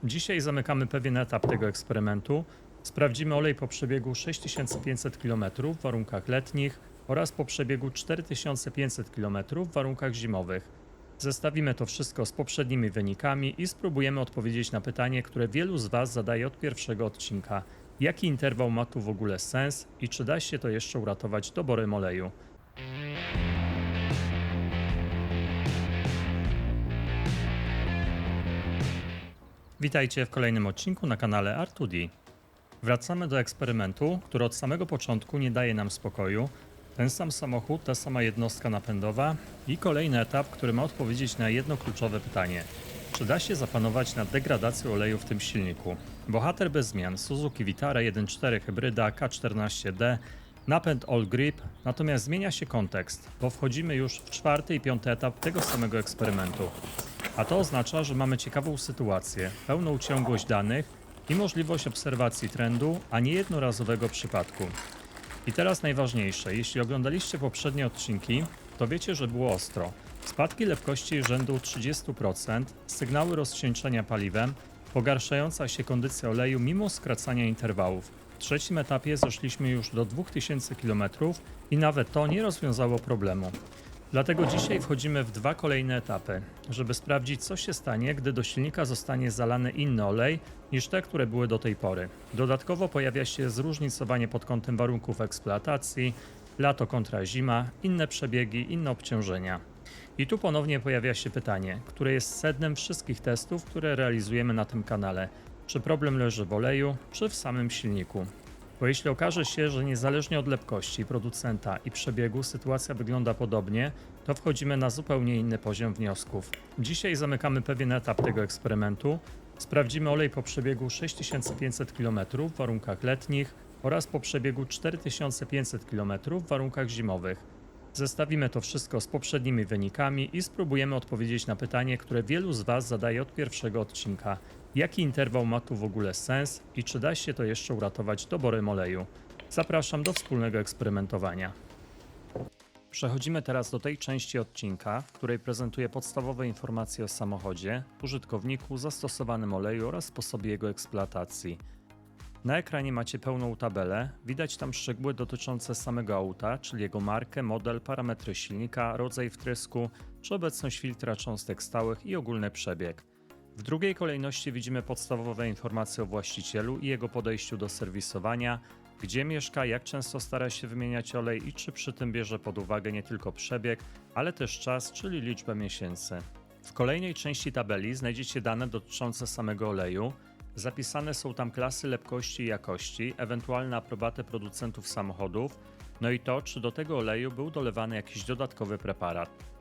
Dzisiaj zamykamy pewien etap tego eksperymentu. Sprawdzimy olej po przebiegu 6500 km w warunkach letnich oraz po przebiegu 4500 km w warunkach zimowych. Zestawimy to wszystko z poprzednimi wynikami i spróbujemy odpowiedzieć na pytanie, które wielu z Was zadaje od pierwszego odcinka. Jaki interwał ma tu w ogóle sens i czy da się to jeszcze uratować doborem oleju? Witajcie w kolejnym odcinku na kanale R2D. Wracamy do eksperymentu, który od samego początku nie daje nam spokoju. Ten sam samochód, ta sama jednostka napędowa i kolejny etap, który ma odpowiedzieć na jedno kluczowe pytanie. Czy da się zapanować nad degradacją oleju w tym silniku? Bohater bez zmian, Suzuki Vitara 1.4 hybryda K14D, napęd All Grip, natomiast zmienia się kontekst, bo wchodzimy już w czwarty i piąty etap tego samego eksperymentu. A to oznacza, że mamy ciekawą sytuację, pełną ciągłość danych i możliwość obserwacji trendu, a nie jednorazowego przypadku. I teraz najważniejsze, jeśli oglądaliście poprzednie odcinki, to wiecie, że było ostro. Spadki lepkości rzędu 30%, sygnały rozcieńczenia paliwem, pogarszająca się kondycja oleju mimo skracania interwałów. W trzecim etapie zeszliśmy już do 2000 km i nawet to nie rozwiązało problemu. Dlatego dzisiaj wchodzimy w dwa kolejne etapy, żeby sprawdzić, co się stanie, gdy do silnika zostanie zalany inny olej niż te, które były do tej pory. Dodatkowo pojawia się zróżnicowanie pod kątem warunków eksploatacji, lato kontra zima, inne przebiegi, inne obciążenia. I tu ponownie pojawia się pytanie, które jest sednem wszystkich testów, które realizujemy na tym kanale. Czy problem leży w oleju, czy w samym silniku? Bo jeśli okaże się, że niezależnie od lepkości producenta i przebiegu sytuacja wygląda podobnie, to wchodzimy na zupełnie inny poziom wniosków. Dzisiaj zamykamy pewien etap tego eksperymentu. Sprawdzimy olej po przebiegu 6500 km w warunkach letnich oraz po przebiegu 4500 km w warunkach zimowych. Zestawimy to wszystko z poprzednimi wynikami i spróbujemy odpowiedzieć na pytanie, które wielu z Was zadaje od pierwszego odcinka. Jaki interwał ma tu w ogóle sens i czy da się to jeszcze uratować doborem oleju? Zapraszam do wspólnego eksperymentowania. Przechodzimy teraz do tej części odcinka, w której prezentuję podstawowe informacje o samochodzie, użytkowniku, zastosowanym oleju oraz sposobie jego eksploatacji. Na ekranie macie pełną tabelę, widać tam szczegóły dotyczące samego auta, czyli jego markę, model, parametry silnika, rodzaj wtrysku, czy obecność filtra cząstek stałych i ogólny przebieg. W drugiej kolejności widzimy podstawowe informacje o właścicielu i jego podejściu do serwisowania, gdzie mieszka, jak często stara się wymieniać olej i czy przy tym bierze pod uwagę nie tylko przebieg, ale też czas, czyli liczbę miesięcy. W kolejnej części tabeli znajdziecie dane dotyczące samego oleju. Zapisane są tam klasy lepkości i jakości, ewentualne aprobaty producentów samochodów, no i to, czy do tego oleju był dolewany jakiś dodatkowy preparat.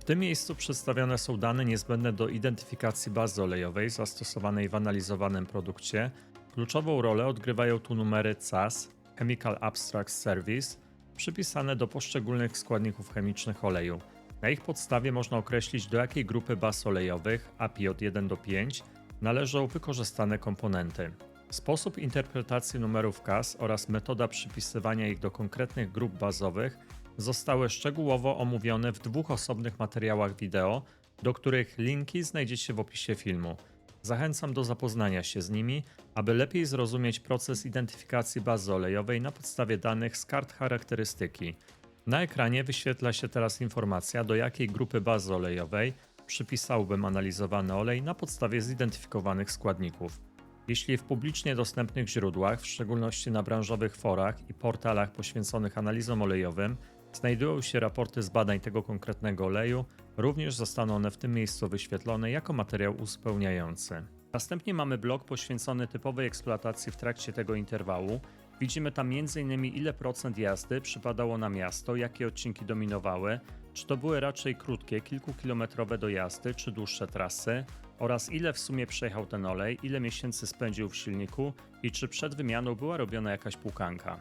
W tym miejscu przedstawione są dane niezbędne do identyfikacji bazy olejowej zastosowanej w analizowanym produkcie. Kluczową rolę odgrywają tu numery CAS, Chemical Abstract Service, przypisane do poszczególnych składników chemicznych oleju. Na ich podstawie można określić, do jakiej grupy baz olejowych, API od 1 do 5, należą wykorzystane komponenty. Sposób interpretacji numerów CAS oraz metoda przypisywania ich do konkretnych grup bazowych zostały szczegółowo omówione w dwóch osobnych materiałach wideo, do których linki znajdziecie w opisie filmu. Zachęcam do zapoznania się z nimi, aby lepiej zrozumieć proces identyfikacji bazy olejowej na podstawie danych z kart charakterystyki. Na ekranie wyświetla się teraz informacja, do jakiej grupy bazy olejowej przypisałbym analizowany olej na podstawie zidentyfikowanych składników. Jeśli w publicznie dostępnych źródłach, w szczególności na branżowych forach i portalach poświęconych analizom olejowym, znajdują się raporty z badań tego konkretnego oleju, również zostaną one w tym miejscu wyświetlone jako materiał uzupełniający. Następnie mamy blok poświęcony typowej eksploatacji w trakcie tego interwału. Widzimy tam m.in. ile procent jazdy przypadało na miasto, jakie odcinki dominowały, czy to były raczej krótkie, kilkukilometrowe dojazdy, czy dłuższe trasy, oraz ile w sumie przejechał ten olej, ile miesięcy spędził w silniku i czy przed wymianą była robiona jakaś płukanka.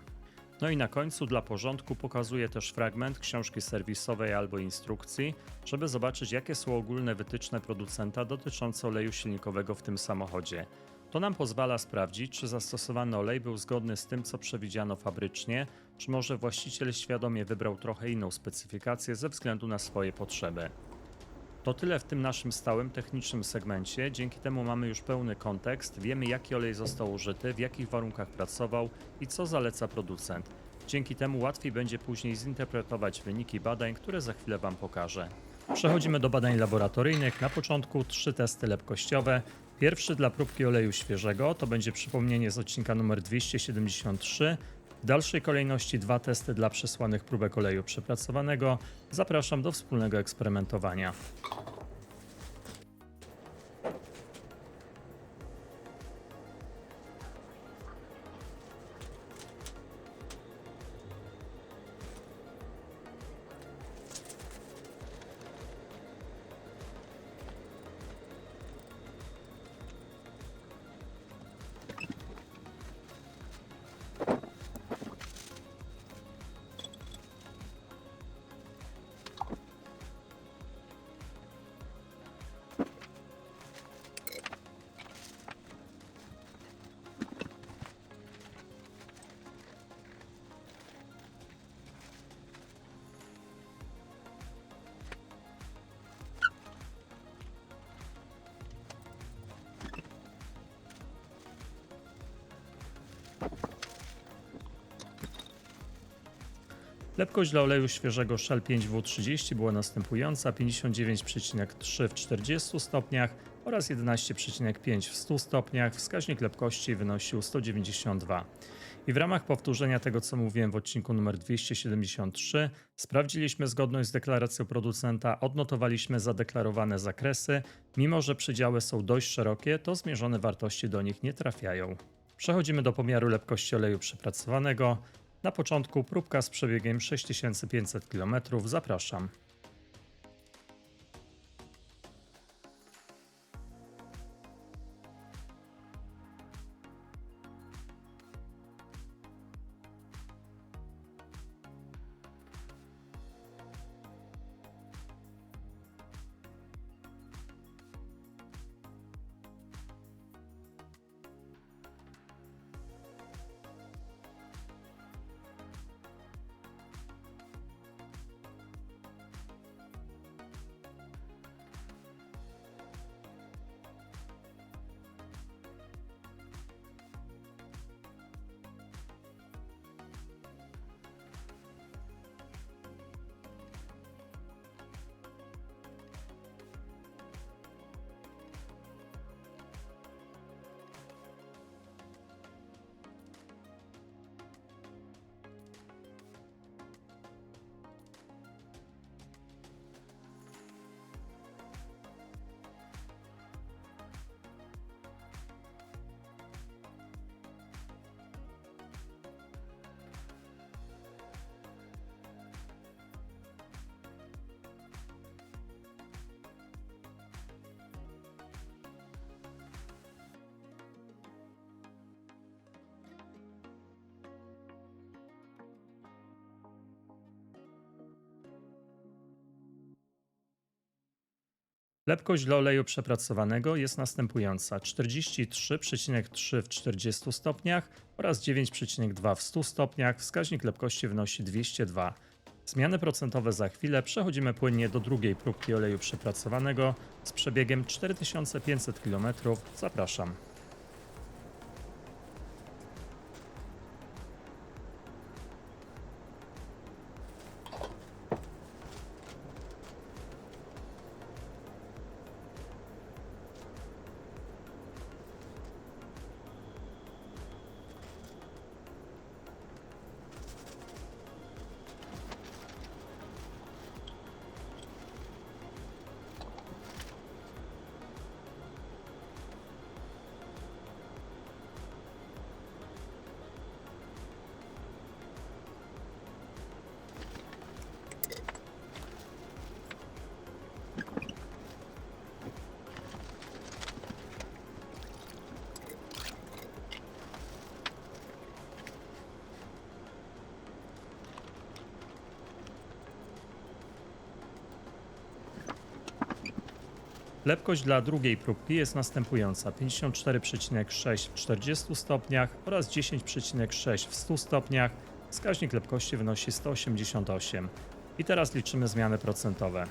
No i na końcu dla porządku pokazuję też fragment książki serwisowej albo instrukcji, żeby zobaczyć, jakie są ogólne wytyczne producenta dotyczące oleju silnikowego w tym samochodzie. To nam pozwala sprawdzić, czy zastosowany olej był zgodny z tym, co przewidziano fabrycznie, czy może właściciel świadomie wybrał trochę inną specyfikację ze względu na swoje potrzeby. To tyle w tym naszym stałym technicznym segmencie. Dzięki temu mamy już pełny kontekst, wiemy jaki olej został użyty, w jakich warunkach pracował i co zaleca producent. Dzięki temu łatwiej będzie później zinterpretować wyniki badań, które za chwilę Wam pokażę. Przechodzimy do badań laboratoryjnych. Na początku 3 testy lepkościowe. Pierwszy dla próbki oleju świeżego, to będzie przypomnienie z odcinka numer 273. W dalszej kolejności 2 testy dla przesłanych próbek oleju przepracowanego. Zapraszam do wspólnego eksperymentowania. Lepkość dla oleju świeżego Shell 5W30 była następująca: 59,3 w 40 stopniach oraz 11,5 w 100 stopniach. Wskaźnik lepkości wynosił 192. I w ramach powtórzenia tego, co mówiłem w odcinku numer 273, sprawdziliśmy zgodność z deklaracją producenta, odnotowaliśmy zadeklarowane zakresy. Mimo że przedziały są dość szerokie, to zmierzone wartości do nich nie trafiają. Przechodzimy do pomiaru lepkości oleju przepracowanego. Na początku próbka z przebiegiem 6500 km. Zapraszam. Lepkość dla oleju przepracowanego jest następująca: 43,3 w 40 stopniach oraz 9,2 w 100 stopniach. Wskaźnik lepkości wynosi 202. Zmiany procentowe za chwilę. Przechodzimy płynnie do drugiej próbki oleju przepracowanego z przebiegiem 4500 km. Zapraszam. Lepkość dla drugiej próbki jest następująca: 54,6 w 40 stopniach oraz 10,6 w 100 stopniach. Wskaźnik lepkości wynosi 188. I teraz liczymy zmiany procentowe.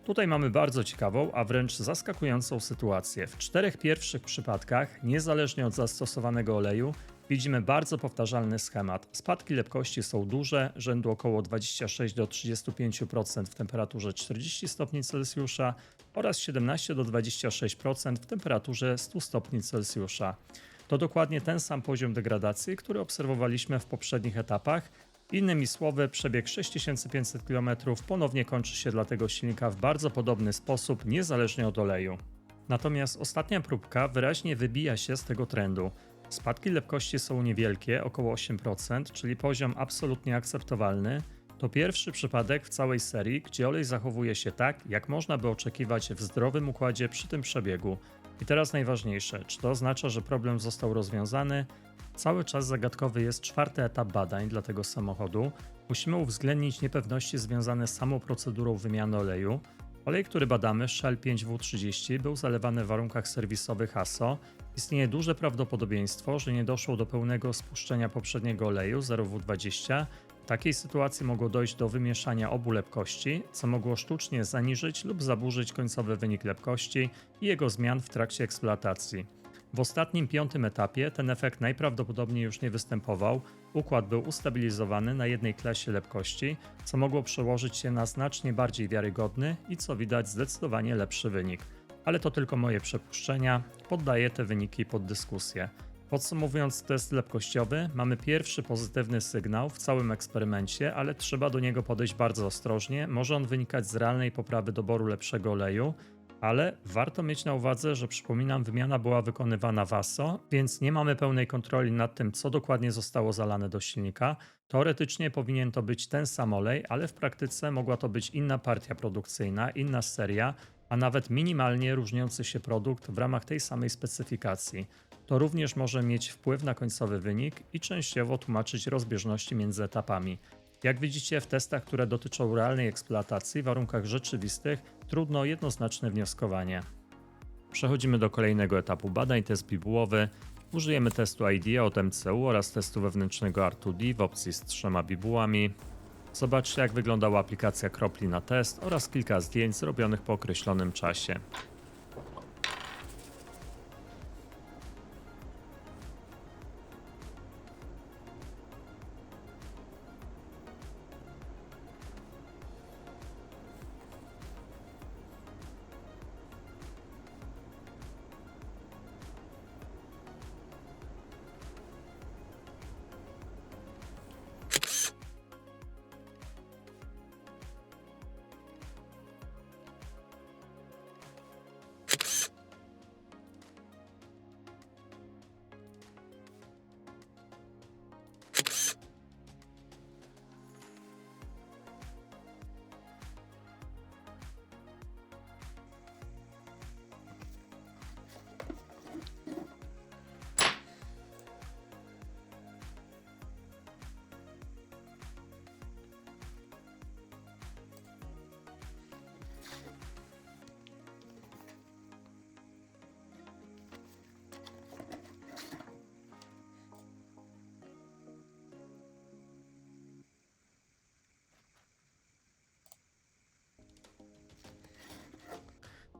Tutaj mamy bardzo ciekawą, a wręcz zaskakującą sytuację. W 4 pierwszych przypadkach, niezależnie od zastosowanego oleju, widzimy bardzo powtarzalny schemat. Spadki lepkości są duże, rzędu około 26 do 35% w temperaturze 40 stopni Celsjusza oraz 17 do 26% w temperaturze 100 stopni Celsjusza. To dokładnie ten sam poziom degradacji, który obserwowaliśmy w poprzednich etapach. Innymi słowy, przebieg 6500 km ponownie kończy się dla tego silnika w bardzo podobny sposób, niezależnie od oleju. Natomiast ostatnia próbka wyraźnie wybija się z tego trendu. Spadki lepkości są niewielkie, około 8%, czyli poziom absolutnie akceptowalny. To pierwszy przypadek w całej serii, gdzie olej zachowuje się tak, jak można by oczekiwać w zdrowym układzie przy tym przebiegu. I teraz najważniejsze, czy to oznacza, że problem został rozwiązany? Cały czas zagadkowy jest 4. etap badań dla tego samochodu. Musimy uwzględnić niepewności związane z samą procedurą wymiany oleju. Olej, który badamy, Shell 5W30, był zalewany w warunkach serwisowych ASO. Istnieje duże prawdopodobieństwo, że nie doszło do pełnego spuszczenia poprzedniego oleju 0W20. W takiej sytuacji mogło dojść do wymieszania obu lepkości, co mogło sztucznie zaniżyć lub zaburzyć końcowy wynik lepkości i jego zmian w trakcie eksploatacji. W ostatnim 5. etapie ten efekt najprawdopodobniej już nie występował, układ był ustabilizowany na jednej klasie lepkości, co mogło przełożyć się na znacznie bardziej wiarygodny i co widać zdecydowanie lepszy wynik. Ale to tylko moje przypuszczenia, poddaję te wyniki pod dyskusję. Podsumowując test lepkościowy, mamy pierwszy pozytywny sygnał w całym eksperymencie, ale trzeba do niego podejść bardzo ostrożnie, może on wynikać z realnej poprawy doboru lepszego oleju, ale warto mieć na uwadze, że przypominam, wymiana była wykonywana w ASO, więc nie mamy pełnej kontroli nad tym, co dokładnie zostało zalane do silnika. Teoretycznie powinien to być ten sam olej, ale w praktyce mogła to być inna partia produkcyjna, inna seria, a nawet minimalnie różniący się produkt w ramach tej samej specyfikacji. To również może mieć wpływ na końcowy wynik i częściowo tłumaczyć rozbieżności między etapami. Jak widzicie, w testach, które dotyczą realnej eksploatacji w warunkach rzeczywistych, trudno o jednoznaczne wnioskowanie. Przechodzimy do kolejnego etapu badań, test bibułowy. Użyjemy testu IDEA od MCU oraz testu wewnętrznego R2D w opcji z 3 bibułami. Zobaczcie, jak wyglądała aplikacja kropli na test oraz kilka zdjęć zrobionych po określonym czasie.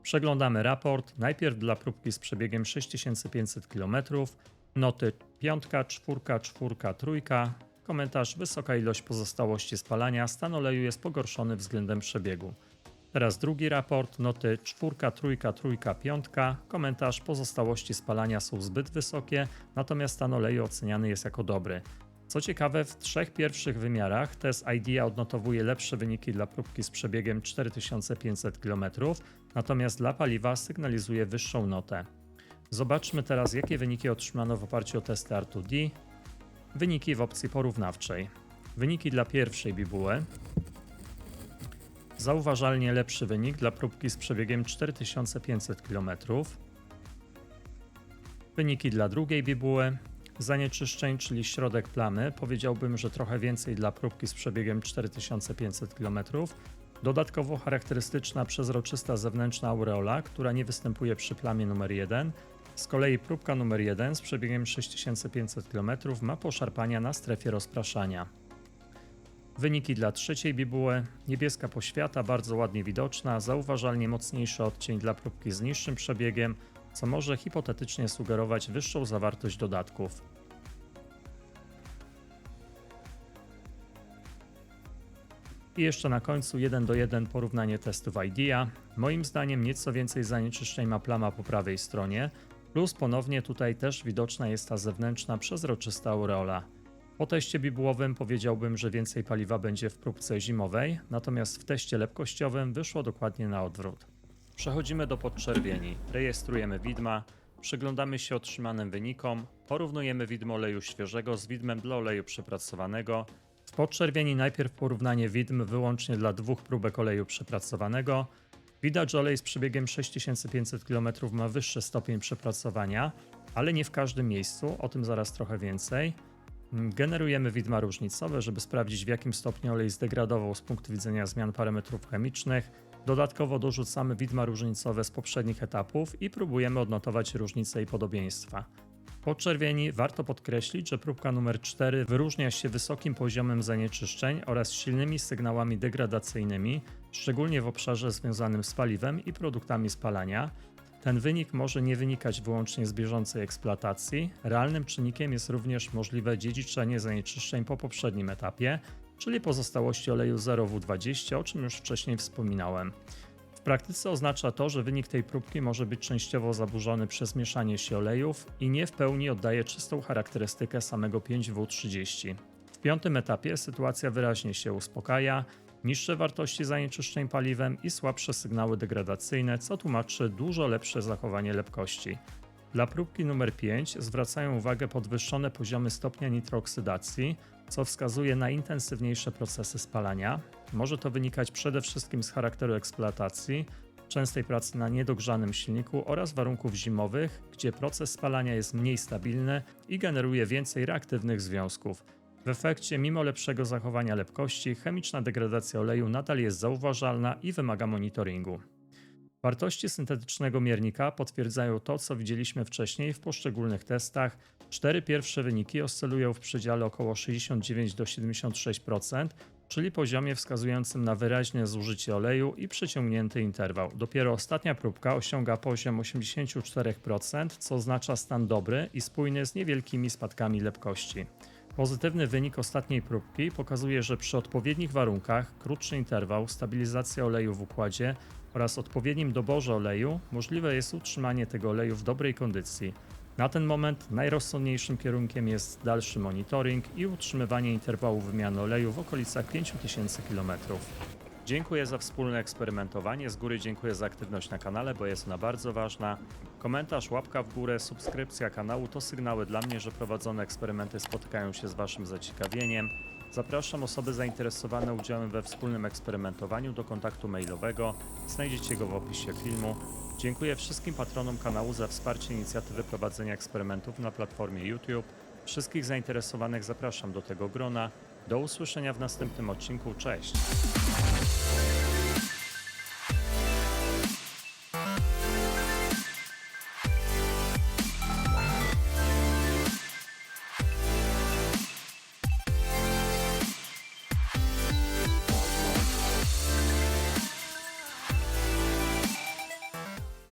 Przeglądamy raport, najpierw dla próbki z przebiegiem 6500 km, noty 5, 4, 4, 3, komentarz wysoka ilość pozostałości spalania, stan oleju jest pogorszony względem przebiegu. Teraz drugi raport, noty 4, 3, 3, 5, komentarz pozostałości spalania są zbyt wysokie, natomiast stan oleju oceniany jest jako dobry. Co ciekawe, w 3 pierwszych wymiarach test IDEA odnotowuje lepsze wyniki dla próbki z przebiegiem 4500 km, natomiast dla paliwa sygnalizuje wyższą notę. Zobaczmy teraz, jakie wyniki otrzymano w oparciu o testy R2D. Wyniki w opcji porównawczej. Wyniki dla pierwszej bibuły. Zauważalnie lepszy wynik dla próbki z przebiegiem 4500 km. Wyniki dla drugiej bibuły. Zanieczyszczeń, czyli środek plamy, powiedziałbym, że trochę więcej dla próbki z przebiegiem 4500 km. Dodatkowo charakterystyczna przezroczysta zewnętrzna aureola, która nie występuje przy plamie numer 1. Z kolei próbka numer 1 z przebiegiem 6500 km ma poszarpania na strefie rozpraszania. Wyniki dla trzeciej bibuły. Niebieska poświata, bardzo ładnie widoczna, zauważalnie mocniejszy odcień dla próbki z niższym przebiegiem, co może hipotetycznie sugerować wyższą zawartość dodatków. I jeszcze na końcu 1:1 porównanie testów IDEA. Moim zdaniem nieco więcej zanieczyszczeń ma plama po prawej stronie, plus ponownie tutaj też widoczna jest ta zewnętrzna, przezroczysta aureola. Po teście bibułowym powiedziałbym, że więcej paliwa będzie w próbce zimowej, natomiast w teście lepkościowym wyszło dokładnie na odwrót. Przechodzimy do podczerwieni, rejestrujemy widma, przyglądamy się otrzymanym wynikom, porównujemy widmo oleju świeżego z widmem dla oleju przepracowanego. W podczerwieni najpierw porównanie widm wyłącznie dla dwóch próbek oleju przepracowanego. Widać, że olej z przebiegiem 6500 km ma wyższy stopień przepracowania, ale nie w każdym miejscu, o tym zaraz trochę więcej. Generujemy widma różnicowe, żeby sprawdzić, w jakim stopniu olej zdegradował z punktu widzenia zmian parametrów chemicznych. Dodatkowo dorzucamy widma różnicowe z poprzednich etapów i próbujemy odnotować różnice i podobieństwa. Po czerwieni warto podkreślić, że próbka numer 4 wyróżnia się wysokim poziomem zanieczyszczeń oraz silnymi sygnałami degradacyjnymi, szczególnie w obszarze związanym z paliwem i produktami spalania. Ten wynik może nie wynikać wyłącznie z bieżącej eksploatacji. Realnym czynnikiem jest również możliwe dziedziczenie zanieczyszczeń po poprzednim etapie, czyli pozostałości oleju 0W20, o czym już wcześniej wspominałem. W praktyce oznacza to, że wynik tej próbki może być częściowo zaburzony przez mieszanie się olejów i nie w pełni oddaje czystą charakterystykę samego 5W30. W piątym etapie sytuacja wyraźnie się uspokaja, niższe wartości zanieczyszczeń paliwem i słabsze sygnały degradacyjne, co tłumaczy dużo lepsze zachowanie lepkości. Dla próbki numer 5 zwracają uwagę podwyższone poziomy stopnia nitrooksydacji, co wskazuje na intensywniejsze procesy spalania. Może to wynikać przede wszystkim z charakteru eksploatacji, częstej pracy na niedogrzanym silniku oraz warunków zimowych, gdzie proces spalania jest mniej stabilny i generuje więcej reaktywnych związków. W efekcie, mimo lepszego zachowania lepkości, chemiczna degradacja oleju nadal jest zauważalna i wymaga monitoringu. Wartości syntetycznego miernika potwierdzają to, co widzieliśmy wcześniej w poszczególnych testach. 4 pierwsze wyniki oscylują w przedziale około 69 do 76%, czyli poziomie wskazującym na wyraźne zużycie oleju i przeciągnięty interwał. Dopiero ostatnia próbka osiąga poziom 84%, co oznacza stan dobry i spójny z niewielkimi spadkami lepkości. Pozytywny wynik ostatniej próbki pokazuje, że przy odpowiednich warunkach, krótszy interwał, stabilizacja oleju w układzie oraz odpowiednim doborze oleju możliwe jest utrzymanie tego oleju w dobrej kondycji. Na ten moment najrozsądniejszym kierunkiem jest dalszy monitoring i utrzymywanie interwału wymiany oleju w okolicach 5000 km. Dziękuję za wspólne eksperymentowanie. Z góry dziękuję za aktywność na kanale, bo jest ona bardzo ważna. Komentarz, łapka w górę, subskrypcja kanału to sygnały dla mnie, że prowadzone eksperymenty spotykają się z Waszym zaciekawieniem. Zapraszam osoby zainteresowane udziałem we wspólnym eksperymentowaniu do kontaktu mailowego. Znajdziecie go w opisie filmu. Dziękuję wszystkim patronom kanału za wsparcie inicjatywy prowadzenia eksperymentów na platformie YouTube. Wszystkich zainteresowanych zapraszam do tego grona. Do usłyszenia w następnym odcinku. Cześć!